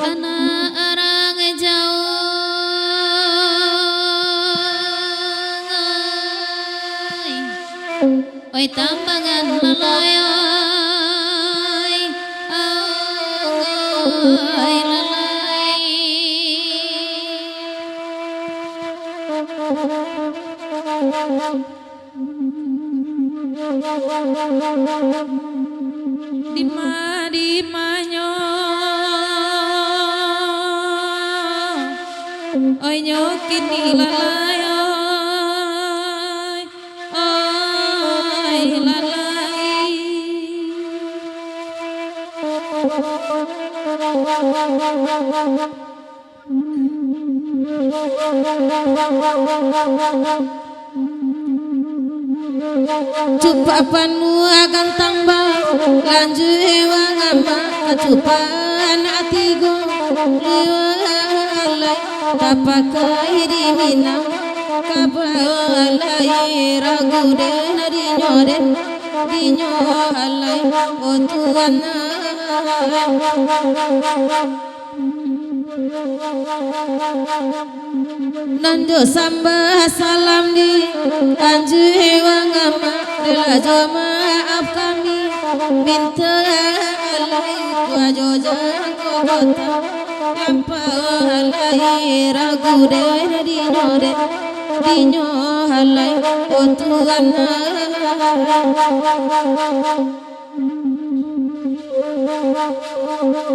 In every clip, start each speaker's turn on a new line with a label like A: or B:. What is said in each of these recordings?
A: Anak orang jauh oi tambangan lalayoy oi lalay di manyo oi nyokin di lalay oi lalay cupapanmu akan tambah lanjut wangama kecupan hatiku liwalai tapakai di minang kapalai ragu den di nyohalai oh Tuhan nando sambah salam di anjui wangama rela maaf kami minta alai tuajo jangan kota lampa alai ragu den di nyohalai oh Tuhan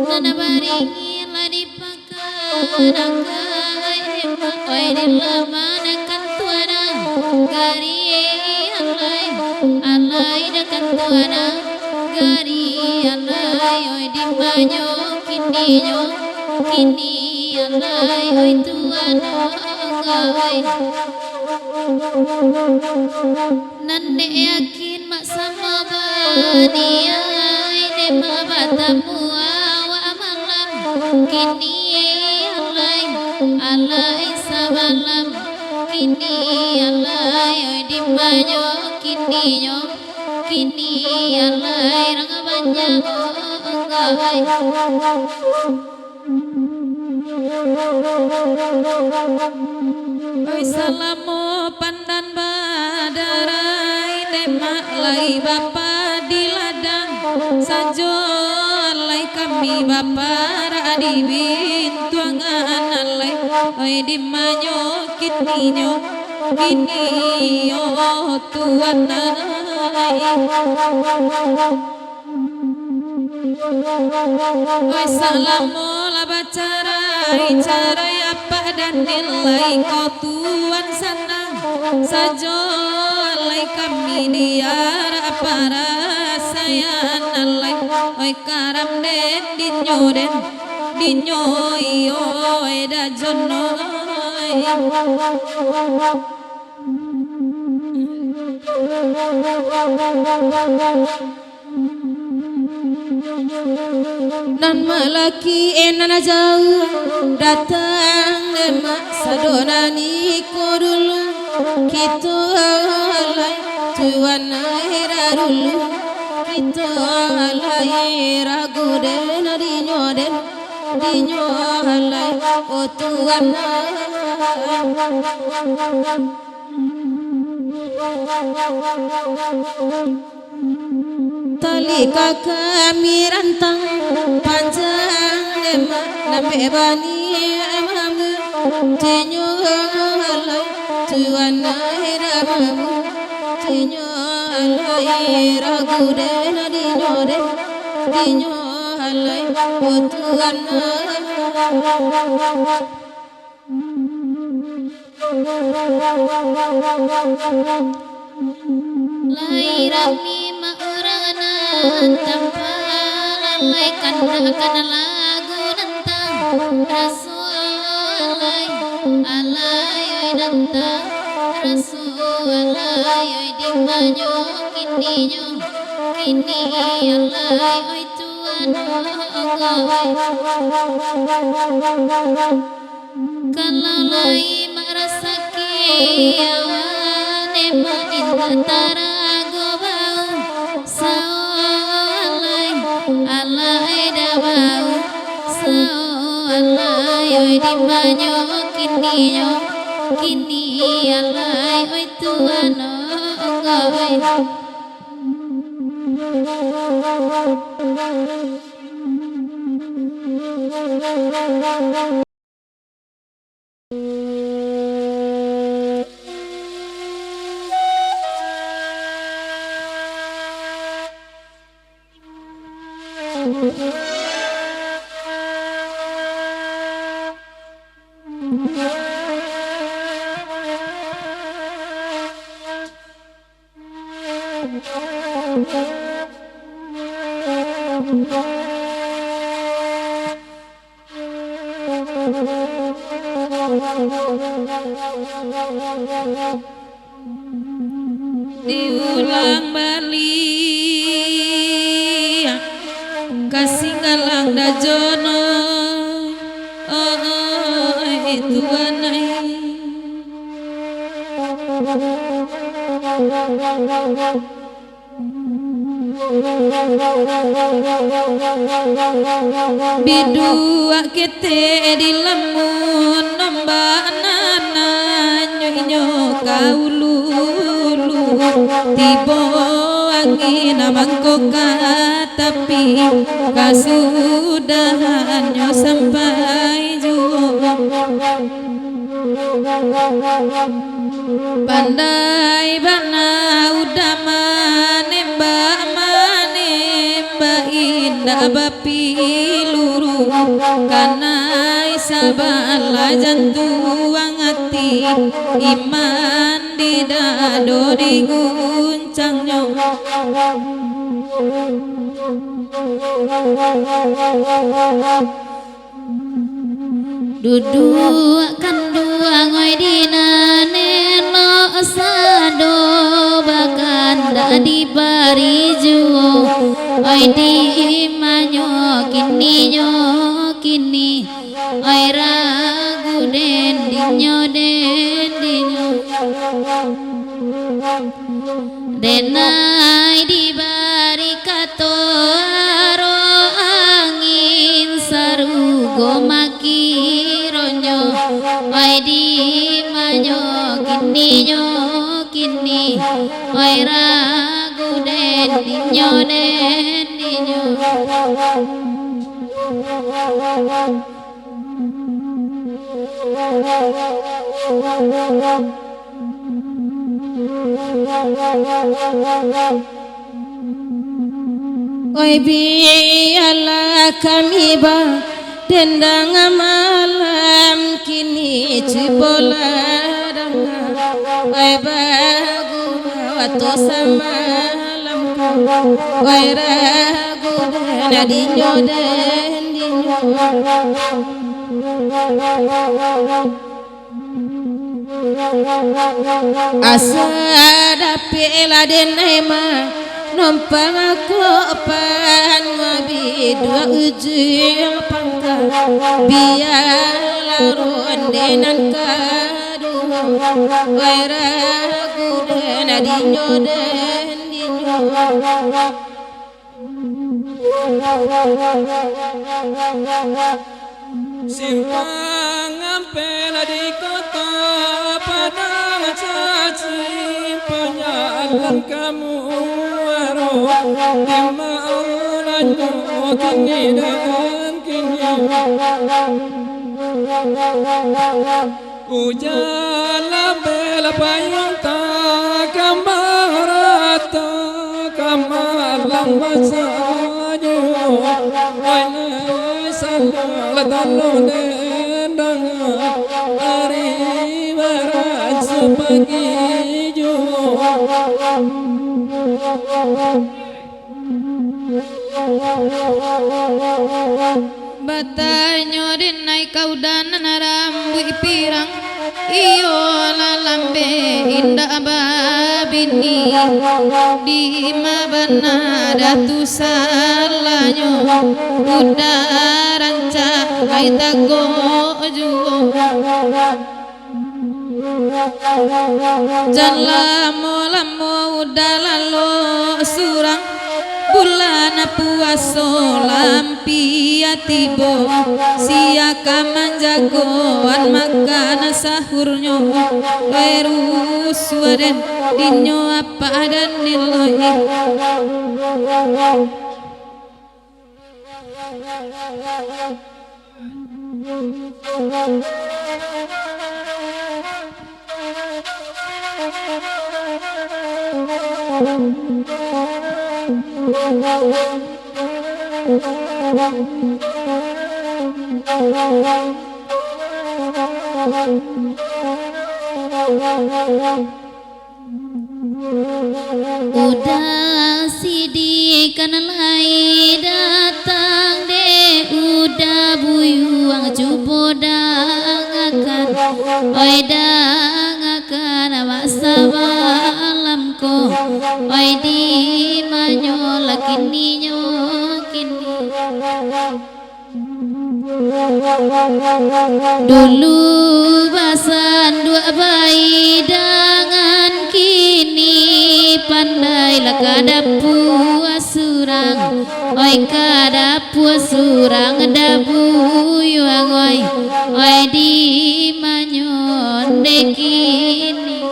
A: nana baringin lah dipakan oi dilamana kan tuana gari alai dekat tuana gari alai oi dimanyo kini alai oi tuana ngai nande yakin mak sama bani ai de mabatamu wa malam kini alai sabalam kini alai oi dimanyo kini alai rangabanya ngai oi salamu pandan badarai demak lai bapa di ladang sajo alai kami bapa di bintuangan alai oi dimanyo kini oh Tuhan oi salamu la bacarai apa dan nilai kau Tuhan sanang sajo alai kami diar para sayan alai oi karam den dinyo oi da jono nan malaki enana jauh datang lemak sadonani kodulu kita alai tuan aira dulu kita alai ragu den dinyo alai oh Tuhan tali kami rantang panjang lemak nampe bani tinyo alay tuan ramamu tinyo alay ragude na dinyode tinyo alay tuan
B: lairami mauranan tampalay kana lagu nantang rasul alay oi nantang rasul alay oi dimanyo kini alay oi tuan kalau lai marasaki awane ma intara gobau sao alai dawau sao alai oi dimanyo kini alai oi tuano oi
A: diulang balik kasinggalang dajono itu anai bidua kete di lamun nombak nana nyonyo kaulu tibo angin mangkoka tapi kasudahannya sampai juga pandai bana udah manemba indah bapi luru kanai sabala jantuang hati iman di dado diguncangnya
B: duduk kan dua ngoi dinane no sado bakan da dibari juo oi di manyo kini oi ragu den dinyo denai dibari katoro angin sarugo makironyo oi di manyo kini oi ragu den dinyo
A: oi biarlah kami dendang malam kini cibola oi bagu waktu semalam oi ragu dan dinyo asa dapila denai ma numpang aku pan dua ujung pangkal biar rondenan kadua oi ragu dan dinyo
C: simpang ampela di kota padang caci penyalan kamu di mana kini dan kini Ujala bela payunta kamarata kamalang masaju Aina salala talone danga Ari barat sepagi ju
B: Batanyo din ay kaudanan na rambu ipirang iyo lalambe indah babini di mabana datu salanyo udah ranca ay tago juo jalamo lamo udah lalo surang bulan puaso lampia tibo siaka manjagoan makan sahurnyo lerus waden dinyo apa dan niloi udah sidikan lai datang de udah buyuang cubodang akan oi dang akan masa malamku oi di manyo lakini dulu basan dua bayi dengan kini pandai lah kada puas surang oi kada puas surang dabu yuang oi di manyon dekini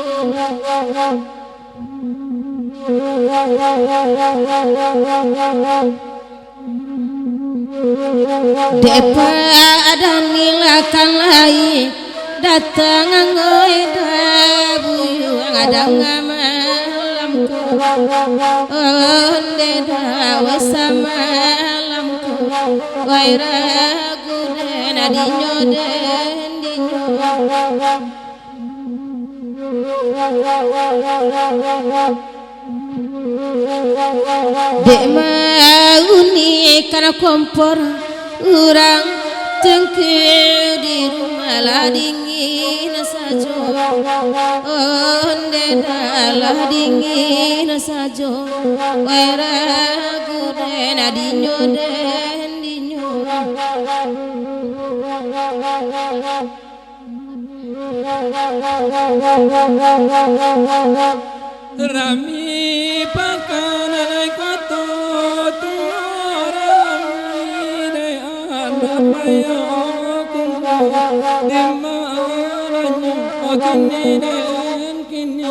A: Daripada nilakan lai datang ngoi dabu ada ngamalamku onde dawa samalamku wai ragu den adinyo Dek mauni karena kompor urang tengke di rumah lah dingin saja onde dalah dingin saja wai ragu den adinyo
C: Rami pakanai koto tu rami de anapaya kumba demanyo kini den kini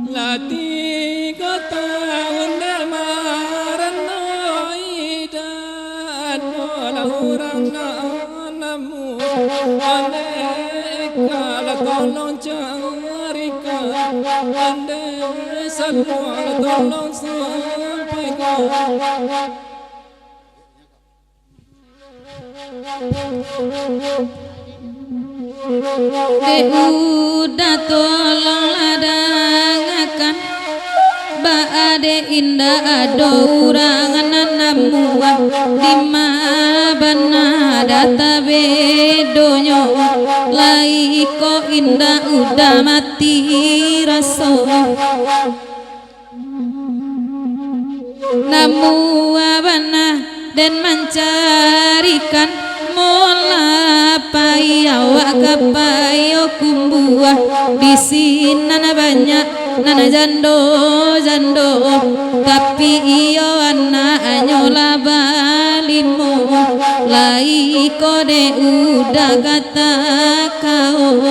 C: lati kota undar marano idan orang namu ane kala tolong carikan ande semua tolong sampaikan
B: udah tolong ladangakan baade indah ado urangan namuah lima bana data bedonyo lai ko indah udah mati rasa namu abana dan mencarikan mola awak kapayo kumbuah di sini nana banyak nana jando tapi iyo anak nyola balimu lai kode udah kata kau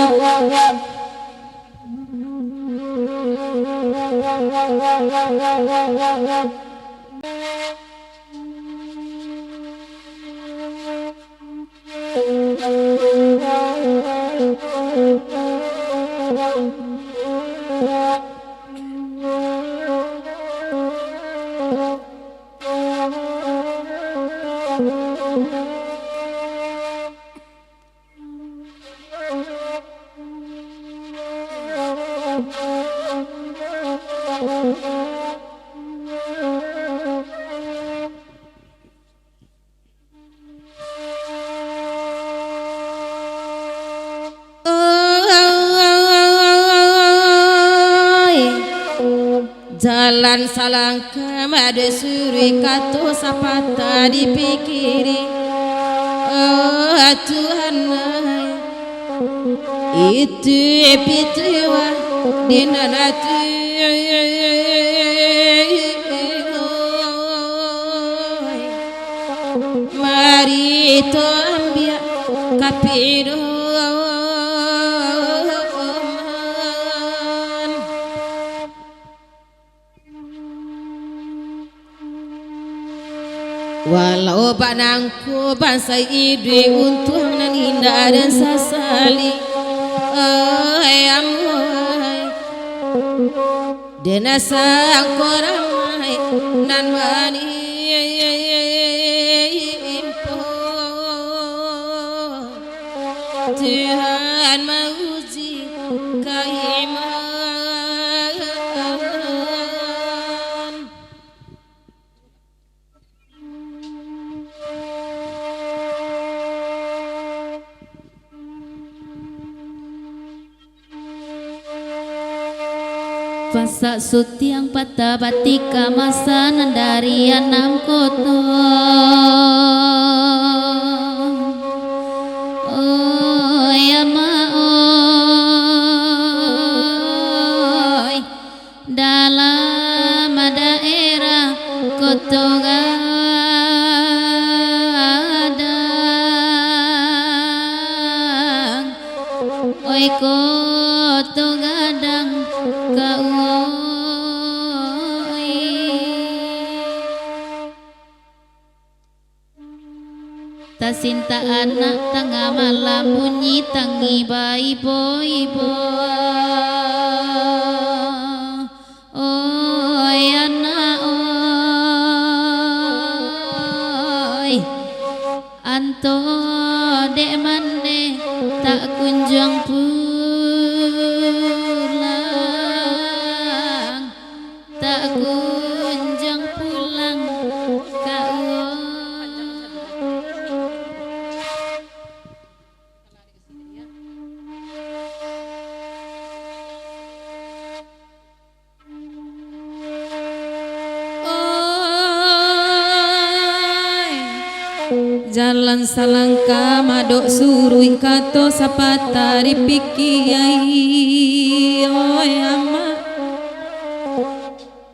A: Jalan salangka made suri kato sapata dipikiri. Oh Tuhan, itu pituwa dinanatu. Mari to ambia kapiro. Walau panangku bangsa idui untuk naninda dan sasali. Amoy dena sang koramai nan wani impo. Tuhan mauji kaiman.
B: Pasak sutiang patah batika masa nandari anam koto. Oh ya maoi dalam daerah koto gadang. Oi koto gadang kau. Tasinta anak tengah malam bunyi tangi bayi boy oi anak oi anto dek mane tak kunjung pulang, tak kunjung pulang kau. Jalan salangka madok surui kato sapata dipikiai. Oi ama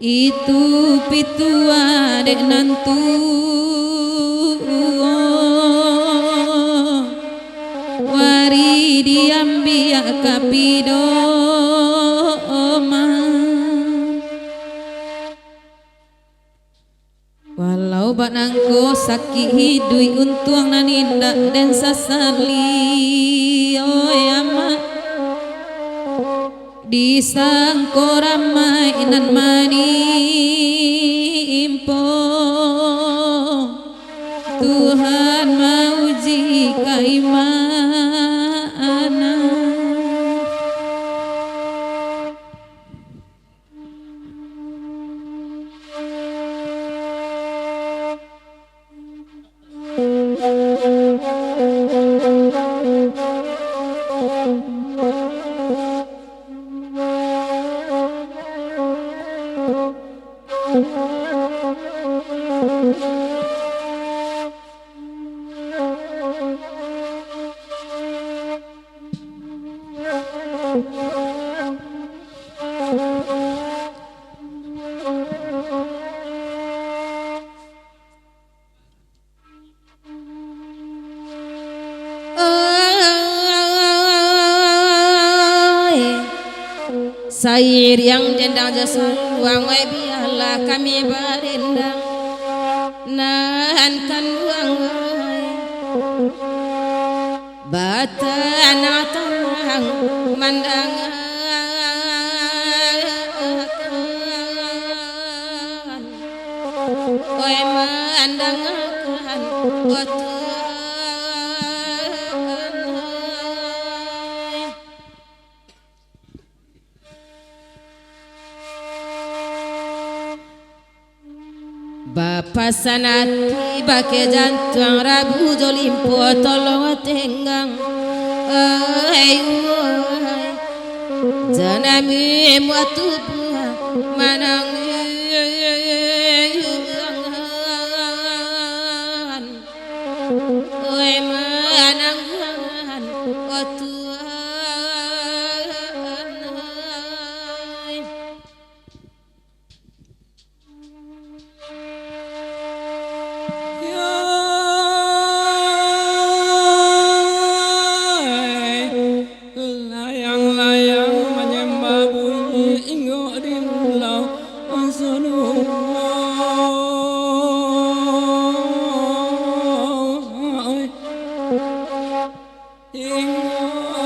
B: itu pitua dek nantu. Wari diambia kapido walau banangko sakit hidui untuang naninda dan sasali. Oi ama disangko ramai nan mani impo. Tuhan mauji kaimanan.
A: Sair yang dendang jasa luang wai biarlah kami berendang nahan kan luang wai batana tanang mandangan oi mandangan waktu Bapa sanati bake jantung rabu jolimpo tolong tenggang. Janami muatu manang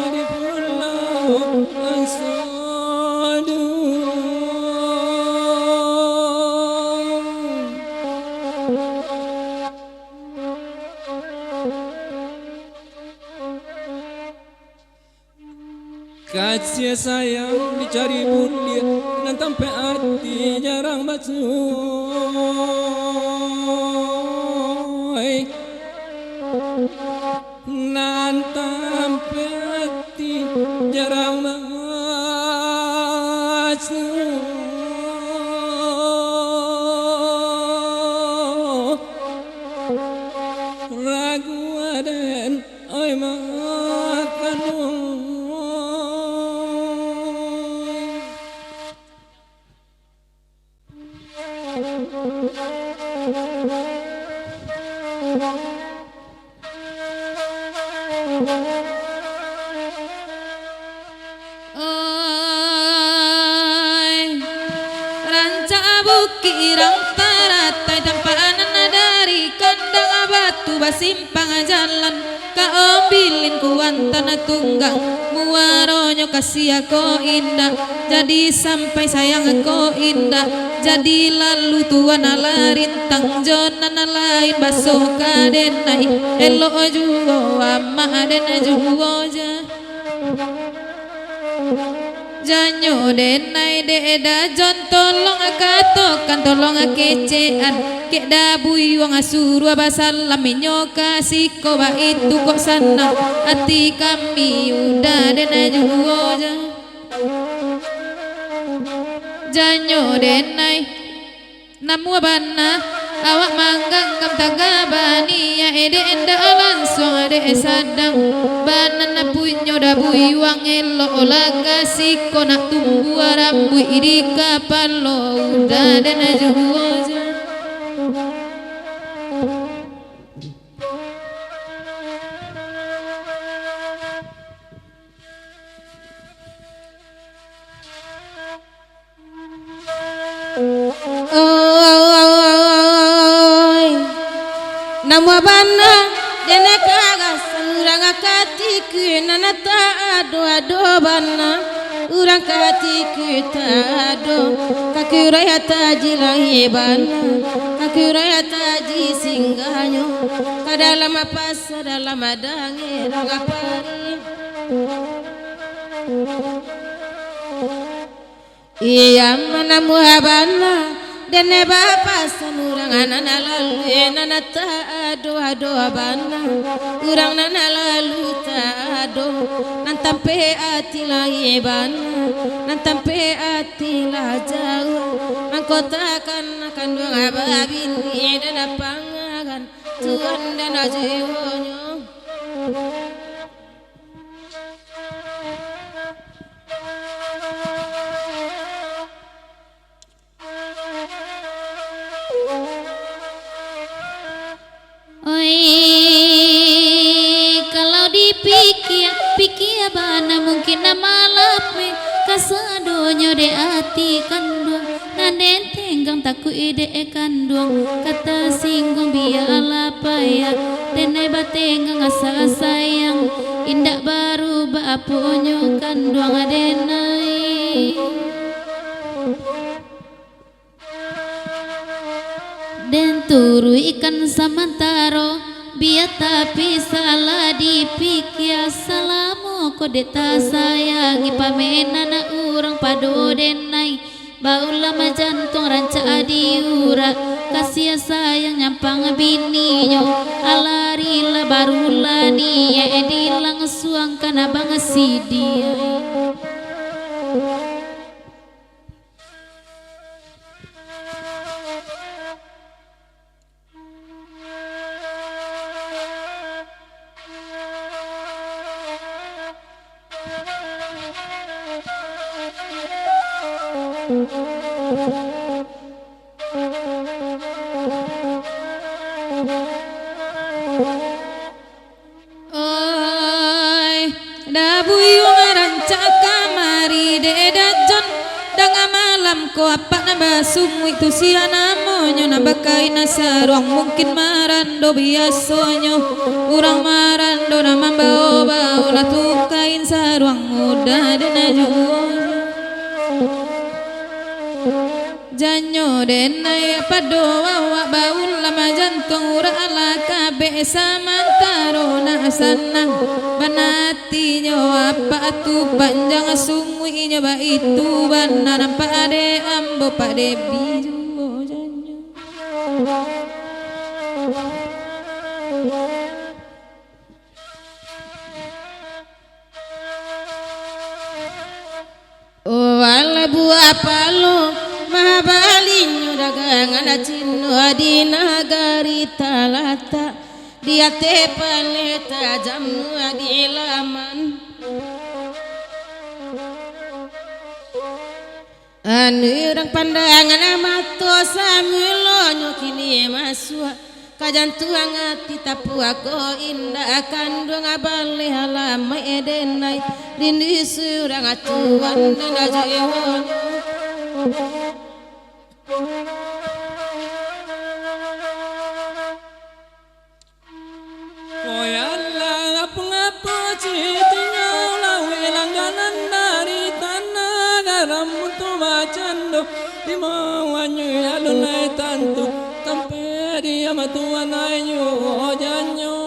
C: di pulau Asadu. Kasih sayang dicari mulia nan sampai hati jarang basuh nan sampai hati jarang basuh ragu aden oi makan
A: ranca bukirang taratai tampanan dari kandang batu basimpang jalan kaombilin kuantan tunggang muaronyo kasih aku indah jadi sampai sayang aku indah jadi lalu tuan ala rintang jonan lain basuh kadenai elo juo amma adena juo janyo denai deda jon tolong katokan tolong kecean kek dabui wong asuru basalam minyo kasih ko ba itu kok sana hati kami udah dena juo janyo denai namu bana awak manggang kam tagabani ya ede enda langsung ade sadang banana punyo dabui wang elo olah kasih ko nak tumbu rambu iri kapalo udah dena juo nama bana dene kagas urang katiku nana ta ado bana urang katiku ta ado kakiraya taji lahi bana kakiraya taji singganyo kadalam pas dalam adange rangapari iya mana muhabana dene bapa sanurang anana lalu nana ta ado bana urang nana lalu ta ado nan tampe ati lahi bana nan tampe ati la jauh mangkotakan akan dua ababini dana pangagan tuan dana jiwonyo
B: kalau dipikir bana mungkin nama lape kasadonyo de ati kandung naden tenggang taku ide kandung kata singgung biala paya denai batenggang asa sayang indak baru baponyo kandung adenai den turu ikan samantaro biar tapi salah dipikir salamu kodeta sayangi pamenana urang pado denai baulama jantung ranca adiura kasih sayang nyampang bininyo alarila barula niya edilang suang kana bang sidia
A: oi dabui wong ranca kamari deda jon danga malam ko apa nambah sumu itu sia namonyo nabakai nasaruang mungkin marando biasonyo urang marando namambao bao natukain saruang muda denajuo janyo denai padoa wa baul lama jantung ura ala kabe samantaro na sanang banati nyo apa tu panjang sungui nyo ba itu banana pade ambo pade biru janyo oh ala buah palo mahabalinyo dagangan acino adina garita lata dia te paleta jamnu adilaman anu orang pandangan amato samulonyo kini masua kajantuang ati tapu ako indah kandung abali halama edenai rindu surang atuan dan ajuihonyo
C: Oyalla ngapa citinya lawe langganan dari tanah garam tu bacando di mawanyu alunai tantu tampe dia matuan ayu ojanyo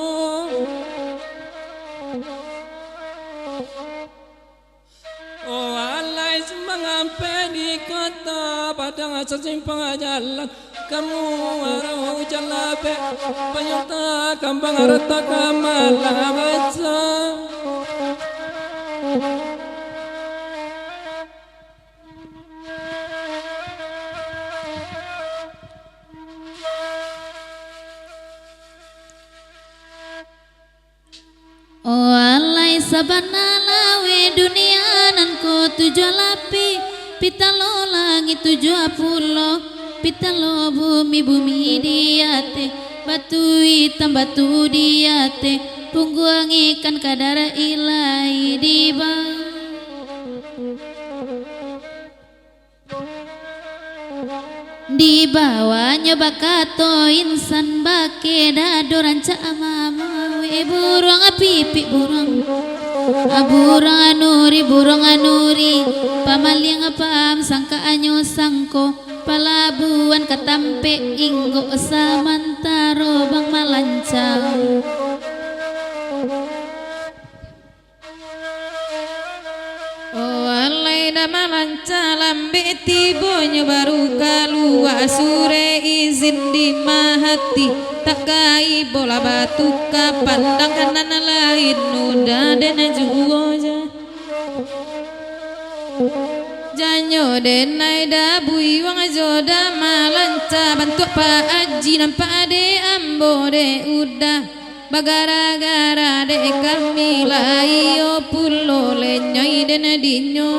C: oh alai semangampe di kota padang sesimpang jalan kamu arau jalape panyota kambang arta kamala baca
B: oh alai sabana lawe dunia nan ko 7 lapi pitalo langit 70 pitalo bumi diate batu hitam batu diate pungguang ikan kadara ilahi di bawahnya bakato insan bake dadoran mama we burung pipi burung burung anuri pamaliang apam sangka anyo sangko palabuan katampe inggo samantaro bang malancang
A: oh alai da malancang lambe tibonyo baru kalua sure izin di mahati tak kai bola batu ka pandang kanan lain nuda dena juoja janyo denai da bui wang joda malanca bantu pa aji nampak de ambo de udah bagara-gara de kami laio pulo lenyai dena dinyo